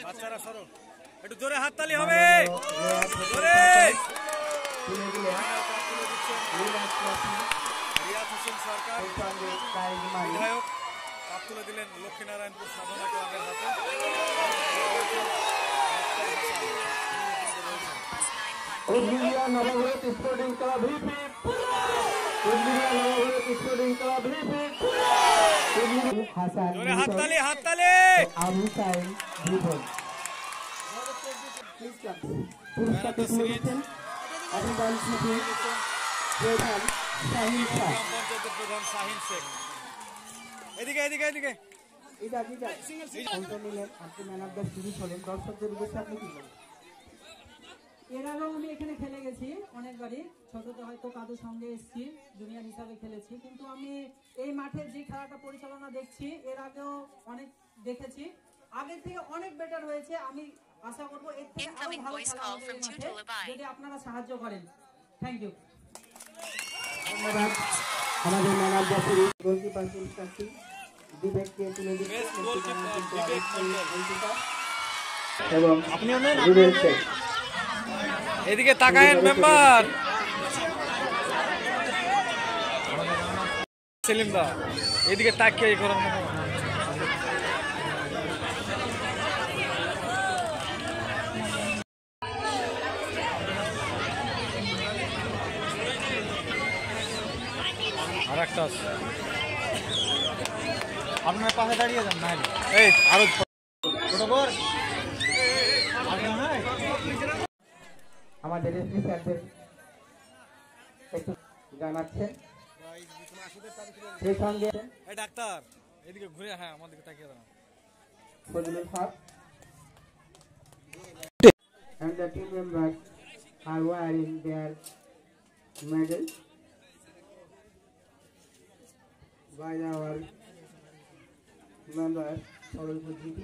বাচ্চারা সরো, একটু জোরে হাততালি হবে, জোরে। রিয়াদ হোসেন সরকার বিধায়ক কাপ তুলে দিলেন লক্ষ্মীনারায়ণপুর সাধনা ক্লাবের হাতে। স্পোর্টিং ক্লাব জোরে হাততালি, হাততালি। আবু সাইন জীবন পুরস্কার দিচ্ছেন অভিযান সচিব প্রধান শাহিন শাহ, পঞ্চায়েতের প্রধান শাহিন শেখ। এদিকে এদিকে এদিকে আপনি ম্যান অফ দ্য সিরিজ হলেন, দর্শকদের উদ্দেশ্যে আপনি কি বলেন? এর আগেও আমি এখানে খেলে গেছি অনেকবারই, ছোটতে হয়তো কাদের সঙ্গে এসেছি, জুনিয়র হিসাবে খেলেছি, কিন্তু আমি এই মাঠে যে খেলাটা পরিচালনা দেখছি এর আগেও অনেক দেখেছি, আগের থেকে অনেক বেটার হয়েছে। আমি আশা করবো এর থেকে আরো ভালো খেলা হবে এই মাঠে, যদি আপনারা সাহায্য করেন। Thank you. ধন্যবাদ। আমাদের man of the series goalkeeper পুরস্কারটি বিবেককে তুলে দিচ্ছেন এবং আপনিও নেন। এদিকে তাকায়েন মেম্বার সেলিম দা, এদিকে তাকিয়ে করেন না। আর একটা আপনার পাশে দাঁড়িয়ে যান না, এই আরো আমাদের এসপি স্যারদের একটু জানাচ্ছেন, সেই সঙ্গে ডাক্তার এদিকে ঘুরে, হ্যাঁ আমাদেরকে তাকিয়ে দাও। ফজলুল হক and the team members are wearing their medals by our member Sorolpur GP.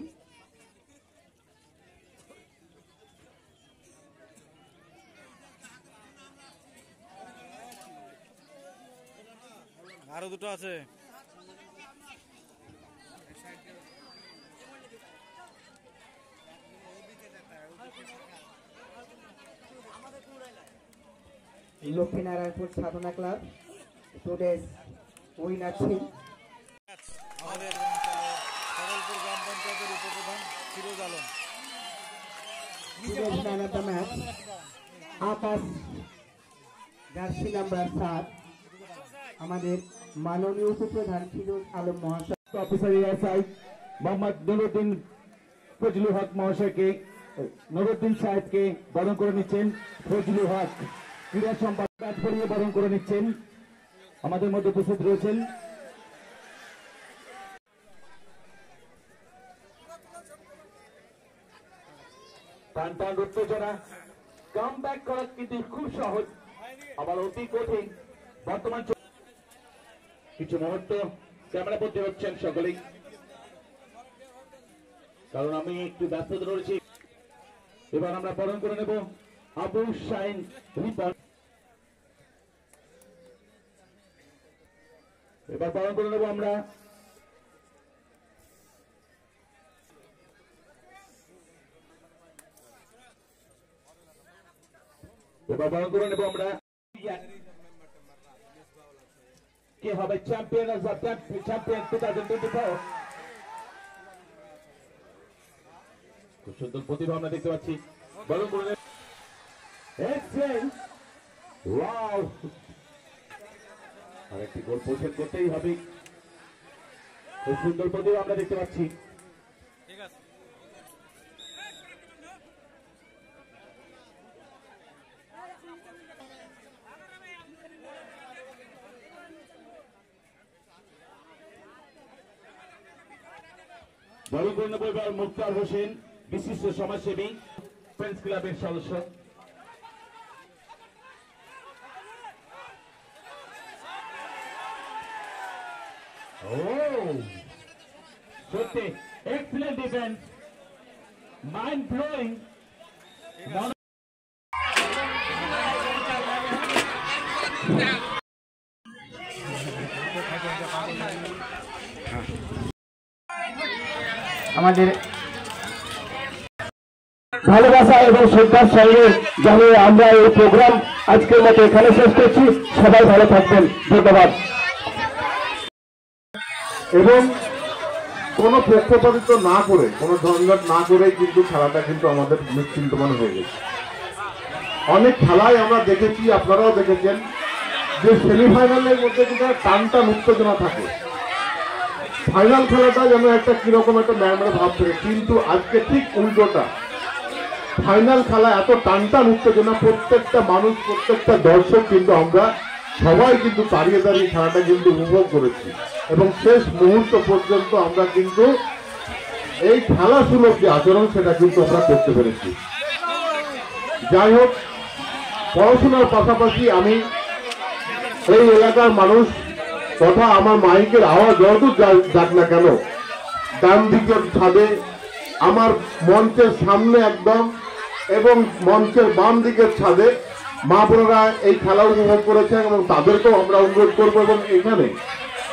আরো দুটো আছে। লক্ষ্মীনারায়ণপুর সাধনা ক্লাব টুডেস উইনার ছিল আমাদের সরলপুর গ্রাম পঞ্চায়েতের উপপ্রধান Firoz Alam. Today's man of the match Akash jersey number 7 আমাদের মাননীয় উপপ্রধান ফিরোজ আলম মহাশয়, অফিসার এসআই মোহাম্মদ নুরুদ্দিন ফজলুল হক মহাশয়কে, নুরুদ্দিন সাহেবকে বরণ করে নিচ্ছেন। ফজলুল হক ক্রীড়া সম্পাদক ব্যাট পরিয়ে বরণ করে নিচ্ছেন। আমাদের মধ্যে উপস্থিত রয়েছেন টান টান উত্তেজনা। কাম ব্যাক করা কিন্তু খুব সহজ, আবার অতি কঠিন। বর্তমান কিছু মুহূর্ত ক্যামেরা বন্দী হচ্ছেন সকলেই, কারণ আমি একটু ব্যস্ততা রয়েছি। এবার আমরা বরণ করে নেব আবু শাহিন রিপন। এবার বরণ করে নেব আমরা কে হবে চ্যাম্পিয়ন অফ দ্য চ্যাম্পিয়ন 2024। খুব সুন্দর প্রতিভা আমরা দেখতে পাচ্ছি। বরণ করে এক্সেলেন্ট, ওয়াও, আরেকটি গোল পরিশোধ করতেই হবে। খুব সুন্দর প্রতিভা আমরা দেখতে পাচ্ছি। ঠিক আছে, বরণ করে নেব এবার মুক্তার হোসেন, বিশিষ্ট সমাজসেবী, ফ্রেন্ডস ক্লাবের সদস্য। সত্যি এক্সিলেন্ট ডিফেন্স, মাইন্ড ব্লোয়িং। আমাদের ভালোবাসা এবং শ্রদ্ধার সঙ্গে জানিয়ে আমরা এই প্রোগ্রাম আজকের মতো এখানে শেষ করছি। সবাই ভালো থাকবেন, ধন্যবাদ। এবং কোনো পক্ষপাতিত্ব না করে, কোনো ঝঞ্ঝাট না করে কিন্তু খেলাটা কিন্তু আমাদের নিশ্চিন্ত মনে হয়ে গেছে। অনেক খেলায় আমরা দেখেছি, আপনারাও দেখেছেন, যে সেমিফাইনালের মধ্যে কিন্তু টানটা উত্তেজনা থাকে, ফাইনাল খেলাটা যেন একটা কিরকম একটা ম্যামরা ভাব থাকে। কিন্তু আজকে ঠিক উল্টোটা, ফাইনাল খেলা এত টানটান উত্তেজনা, প্রত্যেকটা মানুষ, প্রত্যেকটা দর্শক কিন্তু আমরা সবাই কিন্তু দাঁড়িয়ে দাঁড়িয়ে খেলাটা কিন্তু উপভোগ করেছি এবং শেষ মুহূর্ত পর্যন্ত আমরা কিন্তু এই খেলা সুলভ যে আচরণ সেটা কিন্তু আমরা করতে পেরেছি। যাই হোক, পড়াশোনার পাশাপাশি আমি এই এলাকার মানুষ তথা আমার মাইকের আওয়াজ যতদূর যাক না কেন, ডান দিকের ছাদে, আমার মঞ্চের সামনে একদম এবং মঞ্চের বাম দিকের ছাদে মা বোনেরা এই খেলা উপভোগ করেছেন এবং তাদেরকেও আমরা অনুরোধ করবো এবং এখানে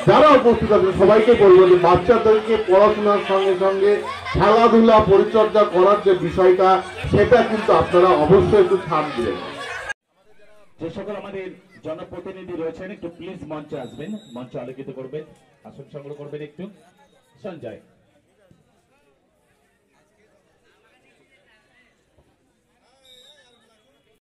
যারা উপস্থিত আছেন সবাইকে বলবো যে বাচ্চাদেরকে পড়াশোনার সঙ্গে সঙ্গে খেলাধুলা পরিচর্যা করার যে বিষয়টা সেটা কিন্তু আপনারা অবশ্যই একটু ছাড় দিলেন। যে সকল আমাদের জনপ্রতিনিধি রয়েছেন একটু প্লিজ মঞ্চে আসবেন, মঞ্চ আলোকিত করবেন, আসন সংগ্রহ করবেন একটু। সঞ্জয়।